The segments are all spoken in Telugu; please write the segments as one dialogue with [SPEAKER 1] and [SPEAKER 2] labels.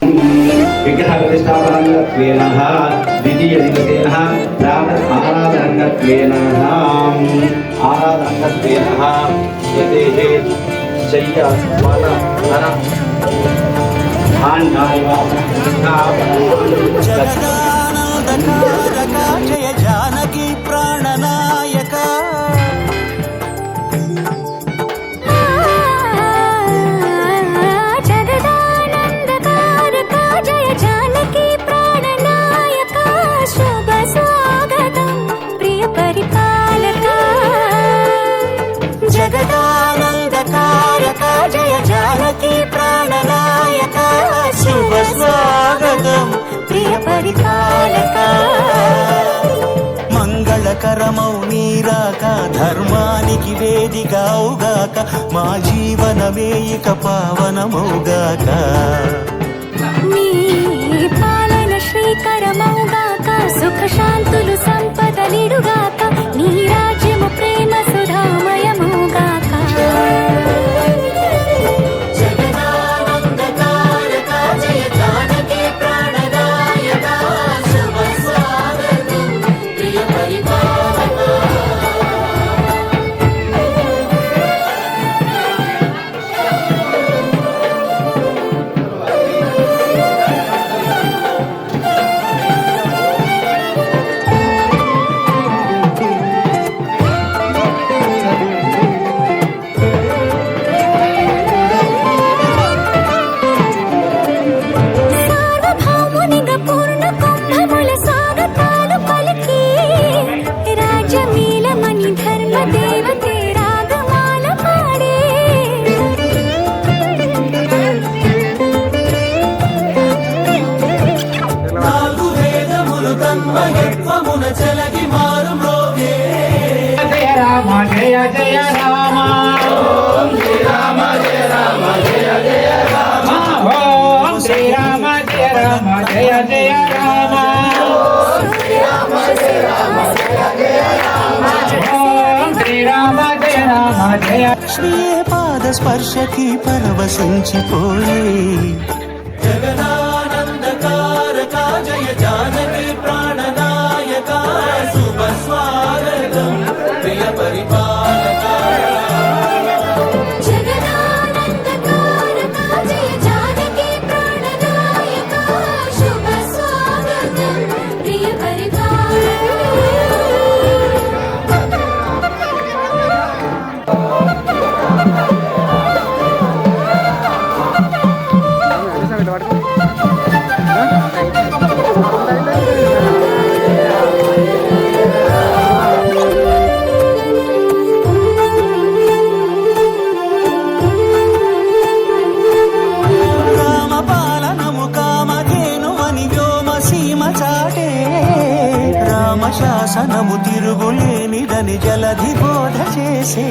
[SPEAKER 1] विग्रहप्रतिष्ठापनङ्गत्वेन द्वितीयदिवसेन आराधनङ्गत्वेन यते शय्या वन धन
[SPEAKER 2] जगदानन्दकारका जय जानकी प्राणनायक
[SPEAKER 3] जगदानन्दकारका जय जानकी प्राणनायक शुभ स्वागतं प्रिय परिपालक
[SPEAKER 2] जगदानन्दकारका जय जानकी प्राणनायक शुभ स्वागतं प्रिय परिपालक మంగళకరమౌ నీరాక ధర్మానికి వేదికవుగాక మా జీవనమే ఇక పావనమౌగాక
[SPEAKER 3] నీ పాలన శ్రీకరమౌగాక సుఖ శాంతులు సంపదలిడుగాక నీ రాజ్యము ప్రేమ సుధామయమౌగాక
[SPEAKER 4] जय जय राम ओम श्री राम जय राम जय जय राम ओम श्री राम जय राम जय जय राम ओम श्री राम जय राम जय जय राम ओम श्री राम जय राम जय
[SPEAKER 2] श्री पाद स्पर्श की परवशिंचिपोये जगदानन्दकारका जय जानकी प्राणनायक शुभ स्वागतं प्रिय परिपालक
[SPEAKER 3] जगदानन्दकारका जय जानकी प्राणनायक शुभ स्वागतं प्रिय परिपालक
[SPEAKER 2] శాసనము తిరుగులేనిదని జలధి బోధ చేసే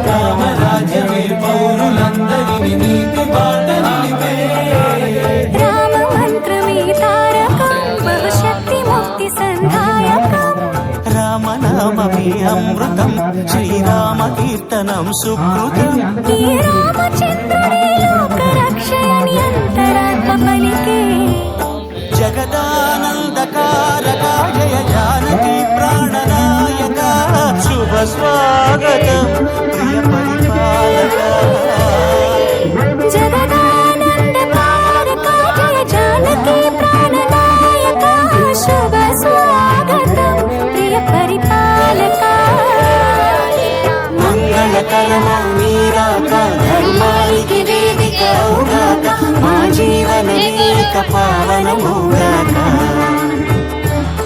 [SPEAKER 2] రామరాజ్యమే పౌరులందరినీ నీతి బాట నిలిపే
[SPEAKER 3] రామ మంత్రమే తారకం బహుశక్తి ముక్తి సంధాయకం
[SPEAKER 2] రామనామమే అమృతం శ్రీరామ కీర్తనం సుకృతం
[SPEAKER 3] ఈ రామచంద్రుని లోక రక్షయని అంతరాత్మ పలికే
[SPEAKER 2] జగదానందకారక జయ జానకి ప్రాణనాయక శుభ స్వాగతం ప్రియ పరిపాలక
[SPEAKER 3] జగదానందకారక జయ జానకి ప్రాణనాయక శుభ స్వాగతం ప్రియ పరిపాలక
[SPEAKER 2] మంగళకరమౌ నీరాక ధర్మానికి వేదికవుగాక మా జీవనమేక పావనమౌగాక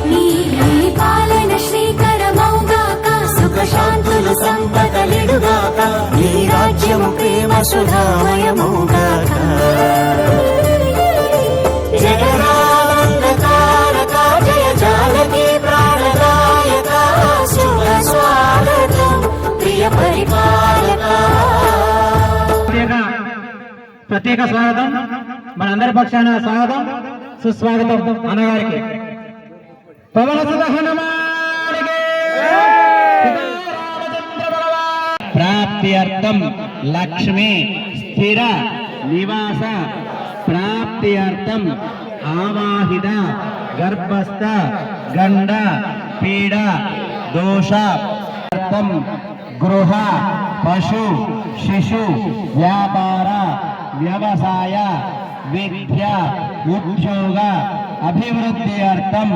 [SPEAKER 3] నీ పాలన శ్రీకరమౌగాక సుఖ శాంతులు సంపదలిడుగాక
[SPEAKER 2] నీ రాజ్యము ప్రేమ సుధామయమౌగాక జగదానందకారక జయ జానకి ప్రాణనాయక శుభ స్వాగతం ప్రియ పరిపాలక
[SPEAKER 4] ప్రత్యేక స్వాగతం మనందరి పక్షాన స్వాగతం సుస్వాగతం అన్నగారికి పవనసుత హనుమానికి ప్రాప్త్యర్థం లక్ష్మీ స్థిర నివాస ప్రాప్త్యర్థం ఆవాహిత గర్భస్థ గండ పీడ దోష గృహ పశు శిశు వ్యాపార వ్యవసాయ విద్య ఉద్యోగ అభివృద్ధి అర్థం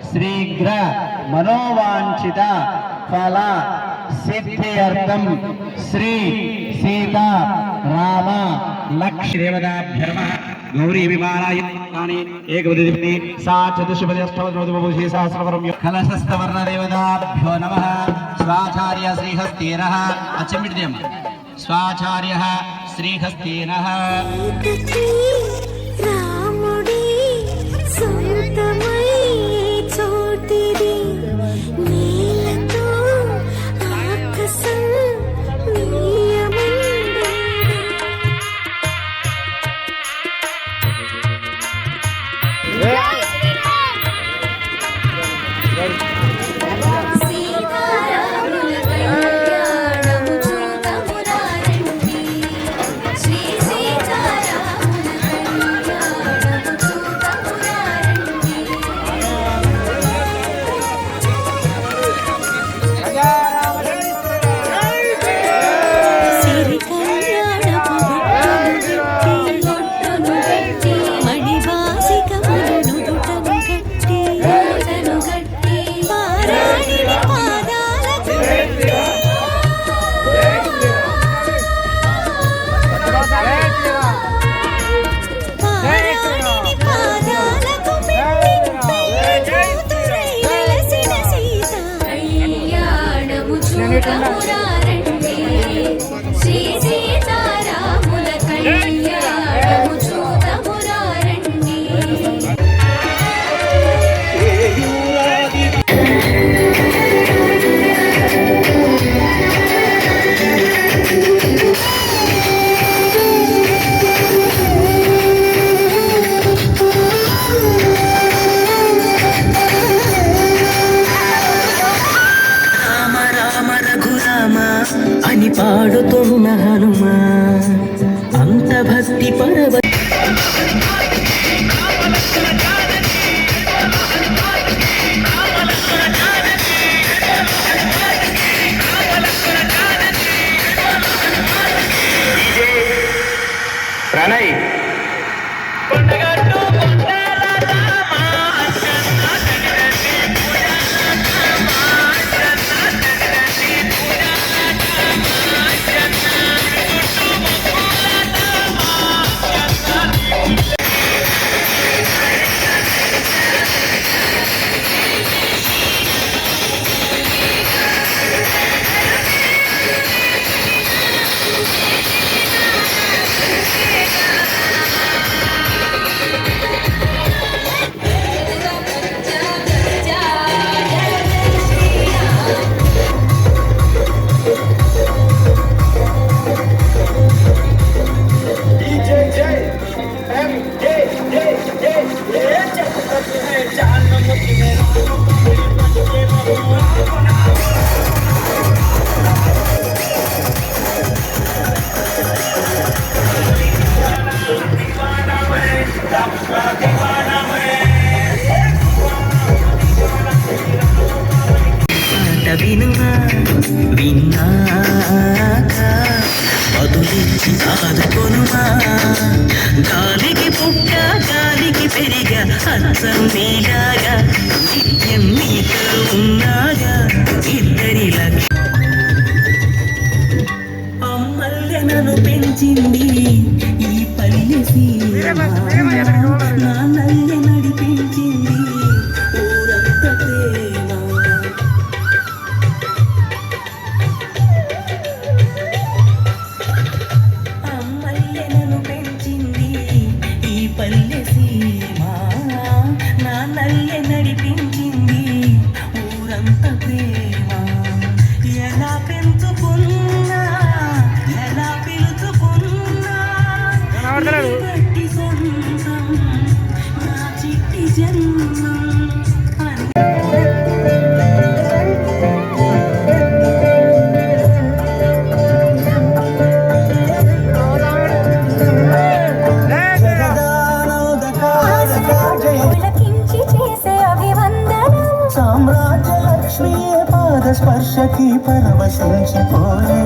[SPEAKER 4] శీఘ్ర మనోవాంఛిత ఫల సిద్ధి అర్థం శ్రీ సీతా రామ లక్ష్మీ దేవతాభ్యర్మ గౌరీ విమానాయ ఏకవదిని సా చతుష్పది అష్టవది సహస్రవరం కలశస్థవర్ణ దేవతాభ్యో నమః స్వాచార్య శ్రీహస్తేనః అచ్చమిడ్దేమ స్వాచార్య శ్రీహస్తేనః
[SPEAKER 3] రాముడి సొంతమై చోటిది నీలతో ఆకాశం నీయమందే సీతారాముల కళ్యాణము చూతమురారండి శ్రీ సీతారాముల కళ్యాణము చూతమురారండి సిరి కళ్యాణపు బొట్టును గట్టి మణివాసికమును నుదుటను గట్టి వారాణిని పాదాలకు వారాణిని పాదాలకు వెలసిన సీత కళ్యాణము చూతమురారండి శ్రీ సీతారాముల కళ్యాణము చూతమురారండి
[SPEAKER 2] రామ రామ రఘురామ అని పాడుతున్న హనుమా అంత భక్తి పరవ
[SPEAKER 4] ప్రణయ్
[SPEAKER 2] పాట వినుమా విన్నాక మధురించి ఆదుకొనుమా గాలికి పుట్ట గాలికి పెరిగా అచ్చం నీలాగా నిత్యం నీతో ఉన్నాగా ఇద్దరి లక్ష్యం అమ్మల్లె నన్ను పెంచింది ఈ పల్లె సీమ నా నల్లె నడిపించింది ఊరంత ప్రేమ అమ్మల్లె నన్ను పెంచింది ఈ పల్లె సీమ నా నల్లె నడిపించింది ఊరంత స్పర్శకి పరవశించిపోయే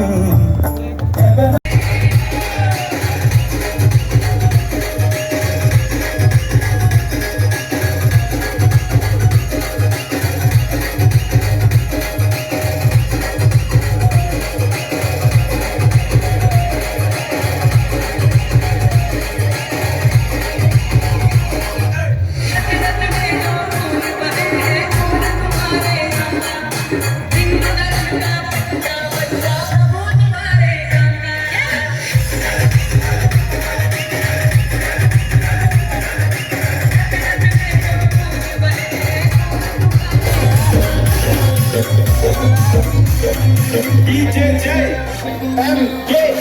[SPEAKER 5] Hey,